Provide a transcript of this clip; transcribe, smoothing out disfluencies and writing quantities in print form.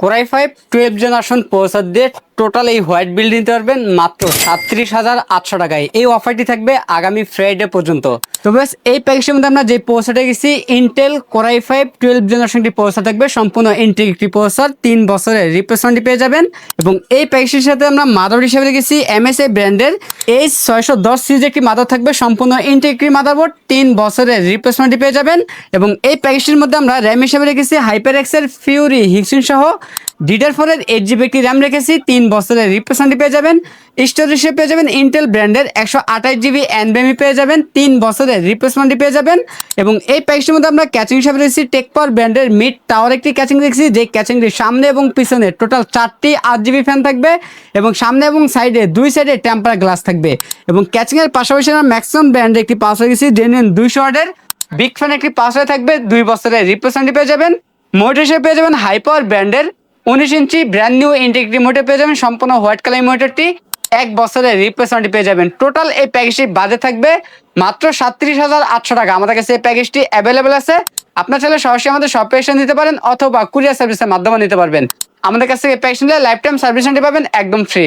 Core i5 12 generation processor দিয়ে total এই white build নিতে পারবেন মাত্র 37,800 টাকায়। এই অফারটি থাকবে আগামী ফ্রাইডে পর্যন্ত। তো বেশ এই প্যাকেজের মধ্যে আমরা যে প্রসেসরটা গেছি ইন্টেল Core i5 12 জেনারেশনটি প্রসেসর থাকবে, সম্পূর্ণ ইন্টিগ্রেটেড প্রসেসর, 3 বছরের রিপ্লেসমেন্ট পেয়ে যাবেন। এবং এই প্যাকেজের সাথে আমরা মাদারবোর্ড হিসেবে গেছি MSI ব্র্যান্ডের H610 সিরিজের একটি মাদার থাকবে, সম্পূর্ণ ইন্টিগ্রেটেড মাদারবোর্ড, 3 বছরের রিপ্লেসমেন্ট পেয়ে যাবেন। এবং এই প্যাকেজটির মধ্যে আমরা র্যাম হিসেবে রেখেছি HyperX-এর Fury হিক্সিন সহ DDR4 এর 8GB একটি র্যাম রেখেছি, 3 বছরের রিপ্লেসমেন্ট পেয়ে যাবেন। স্টোরেজ হিসেবে পেয়ে যাবেন ইন্টেল ব্র্যান্ডের 128GB NVMe পেয়ে যাবেন, 3 বছরের রিপ্লেসমেন্ট পেয়ে যাবেন। এবং এই প্যাকেজটির মধ্যে আমরা ক্যাচিং হিসেবে রেখেছি টেক পাওয়ার ব্র্যান্ডের মিড টাওয়ার একটি ক্যাচিং রেখেছি, যে ক্যাচিংটির সামনে এবং পিছনে টোটাল 4টি 8GB ফ্যান থাকবে এবং সামনে এবং সাইডে 2 সাইডে টেম্পার গ্লাস থাকবে। এবং ক্যাচিংয়ের পাশাপাশি আমরা ম্যাক্সিমাম ব্র্যান্ডের একটি পাওয়ার রেখেছি, জেনুইন 200 ওয়াটের বিগ ফ্যান একটি পাওয়ার থাকবে, 2 বছরের রিপ্লেসমেন্ট পেয়ে যাবেন। মোটর হিসেবে পেয়ে যাবেন হাই পাওয়ার ব্র্যান্ডের 19 ইঞ্চি ব্র্যান্ড নিউ ইন্টিগ্রেটেড মোটর পেয়ে যাবেন, সম্পূর্ণ হোয়াইট কালার মোটরটি 1 বছরের রিপ্লেসমেন্ট পেয়ে যাবেন। টোটাল এই প্যাকেজটি বাজে থাকবে মাত্র 37,800 টাকা। আমাদের কাছে এই প্যাকেজটি অ্যাভেলেবেল আছে। আপনার চাইলে সরাসরি আমাদের শপে এসে নিতে পারেন অথবা কুরিয়ার সার্ভিসের মাধ্যমে নিতে পারবেন। আমাদের কাছ থেকে এই প্যাকেজ নিলে লাইফ টাইম সার্ভিস নিতে পারবেন একদম ফ্রি।